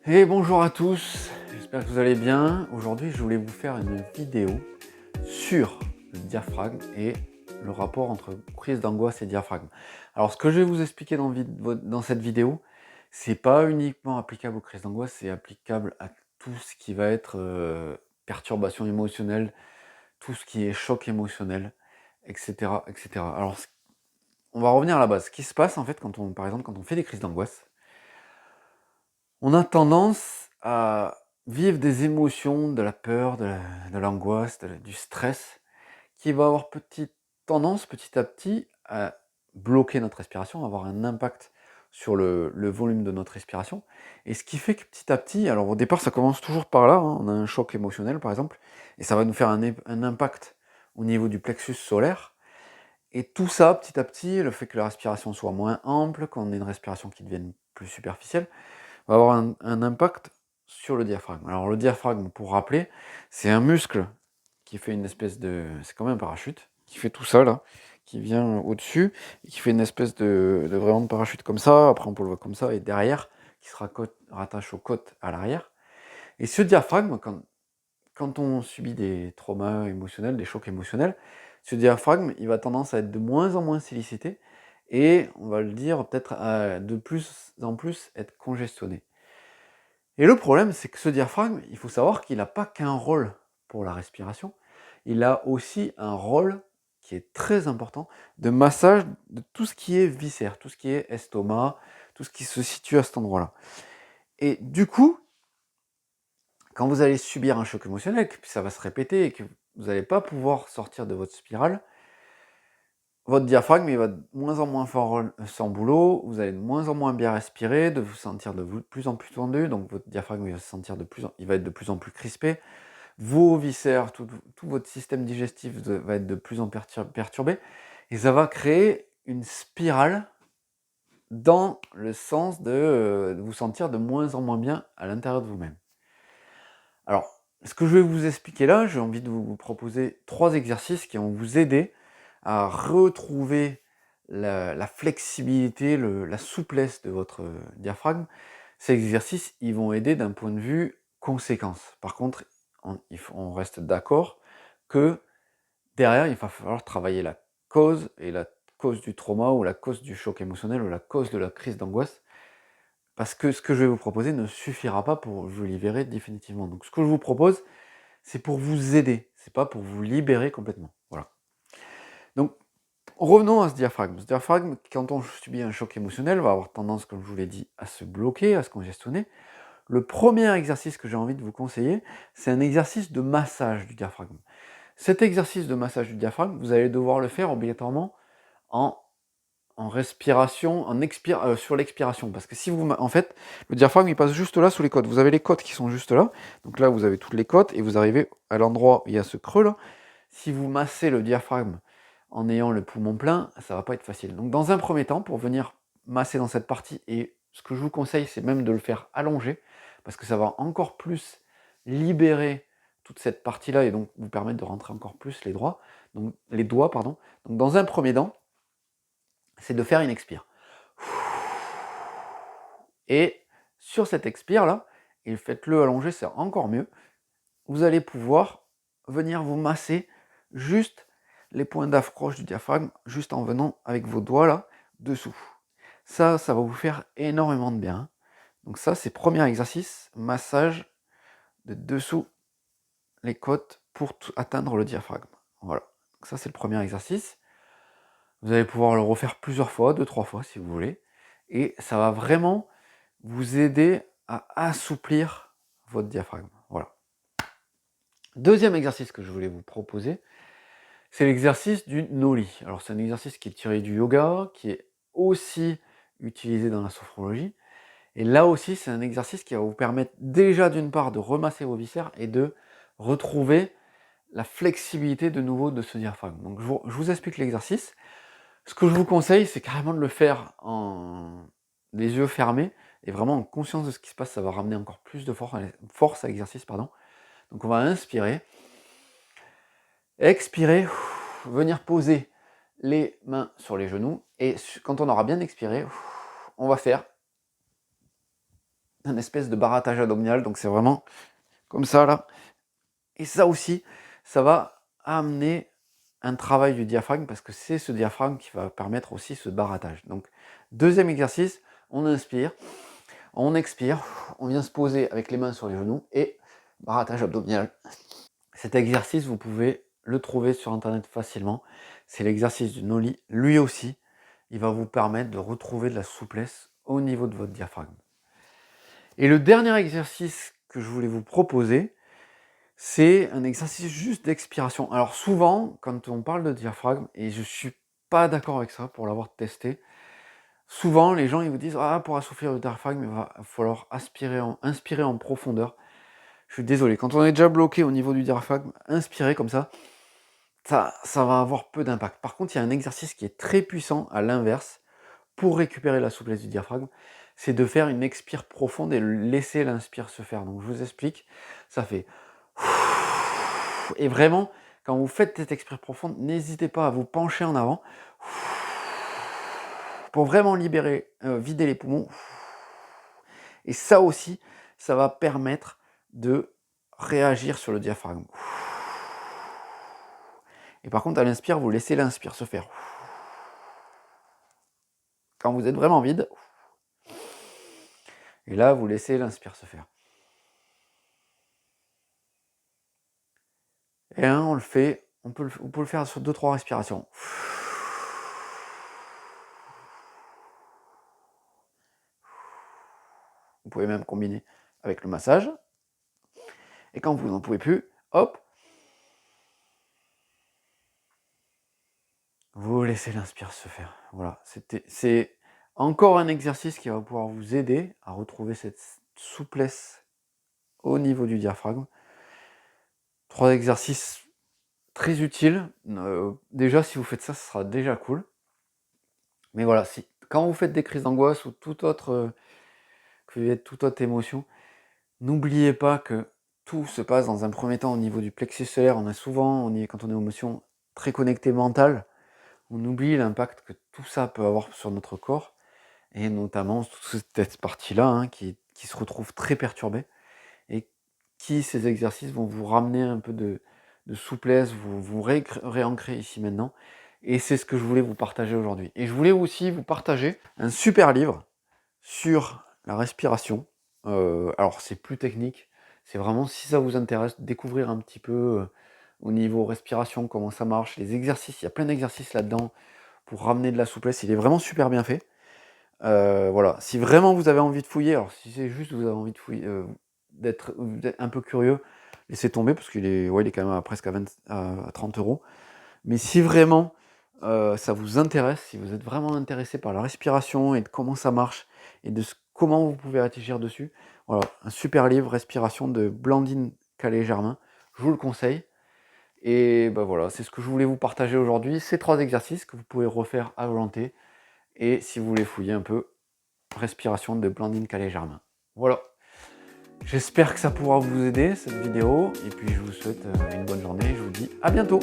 Et bonjour à tous, j'espère que vous allez bien. Aujourd'hui, je voulais vous faire une vidéo sur le diaphragme et le rapport entre crise d'angoisse et diaphragme. Alors, ce que je vais vous expliquer dans cette vidéo, c'est pas uniquement applicable aux crises d'angoisse, c'est applicable à tout ce qui va être perturbation émotionnelle, tout ce qui est choc émotionnel, etc., etc. Alors, on va revenir à la base. Ce qui se passe en fait par exemple, quand on fait des crises d'angoisse, on a tendance à vivre des émotions, de la peur, de l'angoisse, du stress, qui va avoir tendance petit à petit à bloquer notre respiration, avoir un impact sur le volume de notre respiration. Et ce qui fait que petit à petit, alors au départ ça commence toujours par là, hein, on a un choc émotionnel par exemple, et ça va nous faire un impact au niveau du plexus solaire. Et tout ça, petit à petit, le fait que la respiration soit moins ample, qu'on ait une respiration qui devienne plus superficielle, va avoir un impact sur le diaphragme. Alors le diaphragme, pour rappeler, c'est un muscle qui fait une espèce de... C'est comme un parachute, qui fait tout ça là, qui vient au-dessus, et qui fait une espèce vraiment de parachute comme ça, après on peut le voir comme ça, et derrière, qui se rattache aux côtes à l'arrière. Et ce diaphragme, quand on subit des traumas émotionnels, des chocs émotionnels, ce diaphragme, il va tendance à être de moins en moins sollicité, et on va le dire peut-être de plus en plus être congestionné. Et le problème, c'est que ce diaphragme, il faut savoir qu'il n'a pas qu'un rôle pour la respiration, il a aussi un rôle qui est très important de massage de tout ce qui est viscère, tout ce qui est estomac, tout ce qui se situe à cet endroit-là. Et du coup, quand vous allez subir un choc émotionnel, que ça va se répéter et que vous n'allez pas pouvoir sortir de votre spirale, votre diaphragme il va de moins en moins fort sans boulot, vous allez de moins en moins bien respirer, de vous sentir de plus en plus tendu, donc votre diaphragme il va se sentir il va être de plus en plus crispé, vos viscères, tout votre système digestif va être de plus en plus perturbé, et ça va créer une spirale dans le sens de vous sentir de moins en moins bien à l'intérieur de vous-même. Alors, ce que je vais vous expliquer là, j'ai envie de vous proposer 3 exercices qui vont vous aider à retrouver la flexibilité, la souplesse de votre diaphragme. Ces exercices, ils vont aider d'un point de vue conséquence. Par contre, on reste d'accord que derrière, il va falloir travailler la cause, et la cause du trauma, ou la cause du choc émotionnel, ou la cause de la crise d'angoisse, parce que ce que je vais vous proposer ne suffira pas pour vous libérer définitivement. Donc ce que je vous propose, c'est pour vous aider, c'est pas pour vous libérer complètement. Voilà. Donc revenons à ce diaphragme. Ce diaphragme, quand on subit un choc émotionnel, va avoir tendance, comme je vous l'ai dit, à se bloquer, à se congestionner. Le premier exercice que j'ai envie de vous conseiller, c'est un exercice de massage du diaphragme. Cet exercice de massage du diaphragme, vous allez devoir le faire obligatoirement en respiration, sur l'expiration, parce que si vous, en fait, le diaphragme il passe juste là sous les côtes. Vous avez les côtes qui sont juste là, donc là vous avez toutes les côtes et vous arrivez à l'endroit où il y a ce creux là. Si vous massez le diaphragme en ayant le poumon plein, ça va pas être facile. Donc dans un premier temps, pour venir masser dans cette partie, et ce que je vous conseille, c'est même de le faire allongé, parce que ça va encore plus libérer toute cette partie-là et donc vous permettre de rentrer encore plus les doigts, pardon. Donc dans un premier temps, c'est de faire une expire. Et sur cette expire là, et faites-le allongé, c'est encore mieux, vous allez pouvoir venir vous masser juste les points d'approche du diaphragme, juste en venant avec vos doigts là, dessous. Ça va vous faire énormément de bien. Donc ça, c'est premier exercice, massage de dessous les côtes pour atteindre le diaphragme. Voilà. Donc ça, c'est le premier exercice. Vous allez pouvoir le refaire plusieurs fois, 2-3 fois si vous voulez. Et ça va vraiment vous aider à assouplir votre diaphragme. Voilà. Deuxième exercice que je voulais vous proposer, c'est l'exercice du Noli. Alors c'est un exercice qui est tiré du yoga, qui est aussi utilisé dans la sophrologie. Et là aussi, c'est un exercice qui va vous permettre déjà d'une part de remasser vos viscères et de retrouver la flexibilité de nouveau de ce diaphragme. Donc je vous explique l'exercice. Ce que je vous conseille, c'est carrément de le faire en les yeux fermés et vraiment en conscience de ce qui se passe. Ça va ramener encore plus de force à l'exercice, pardon. Donc on va inspirer, expirer, venir poser les mains sur les genoux, et quand on aura bien expiré, on va faire un espèce de barattage abdominal. Donc c'est vraiment comme ça là. Et ça aussi, ça va amener un travail du diaphragme parce que c'est ce diaphragme qui va permettre aussi ce barattage. Donc deuxième exercice, on inspire, on expire, on vient se poser avec les mains sur les genoux et barattage abdominal. Cet exercice, vous pouvez le trouver sur internet facilement. C'est l'exercice du Noli. Lui aussi, il va vous permettre de retrouver de la souplesse au niveau de votre diaphragme. Et le dernier exercice que je voulais vous proposer, c'est un exercice juste d'expiration. Alors souvent, quand on parle de diaphragme, et je suis pas d'accord avec ça pour l'avoir testé, souvent les gens ils vous disent ah pour assouplir le diaphragme il va falloir inspirer en profondeur. Je suis désolé, quand on est déjà bloqué au niveau du diaphragme, inspirer comme ça va avoir peu d'impact. Par contre, il y a un exercice qui est très puissant à l'inverse pour récupérer la souplesse du diaphragme, c'est de faire une expire profonde et laisser l'inspire se faire. Donc je vous explique, ça fait et vraiment, quand vous faites cette expire profonde, n'hésitez pas à vous pencher en avant pour vraiment libérer, vider les poumons. Et ça aussi, ça va permettre de réagir sur le diaphragme. Et par contre, à l'inspire, vous laissez l'inspire se faire. Quand vous êtes vraiment vide, et là, vous laissez l'inspire se faire. Et on le fait, on peut le faire sur 2-3 respirations. Vous pouvez même combiner avec le massage. Et quand vous n'en pouvez plus, hop, vous laissez l'inspire se faire. Voilà, c'est encore un exercice qui va pouvoir vous aider à retrouver cette souplesse au niveau du diaphragme. 3 exercices très utiles. Déjà, si vous faites ça, ce sera déjà cool. Mais voilà, quand vous faites des crises d'angoisse ou toute autre émotion, n'oubliez pas que tout se passe dans un premier temps au niveau du plexus solaire. Quand on est en émotion très connecté mental, on oublie l'impact que tout ça peut avoir sur notre corps, et notamment cette partie-là qui se retrouve très perturbée, et ces exercices vont vous ramener un peu de souplesse, vous réancrer ici maintenant, et c'est ce que je voulais vous partager aujourd'hui. Et je voulais aussi vous partager un super livre sur la respiration. Alors c'est plus technique, c'est vraiment si ça vous intéresse, découvrir un petit peu au niveau respiration, comment ça marche, les exercices, il y a plein d'exercices là-dedans pour ramener de la souplesse, il est vraiment super bien fait. Voilà, si vraiment vous avez envie de fouiller, alors si c'est juste vous avez envie de fouiller, d'être un peu curieux, laissez tomber parce qu'il est, il est quand même presque à 30 €. Mais si vraiment ça vous intéresse, si vous êtes vraiment intéressé par la respiration et de comment ça marche et de comment vous pouvez agir dessus, voilà, un super livre, Respiration de Blandine Calais-Germain, je vous le conseille. Et ben voilà, c'est ce que je voulais vous partager aujourd'hui, ces 3 exercices que vous pouvez refaire à volonté. Et si vous voulez fouiller un peu, Respiration de Blandine Calais-Germain. Voilà, j'espère que ça pourra vous aider cette vidéo, et puis je vous souhaite une bonne journée, je vous dis à bientôt.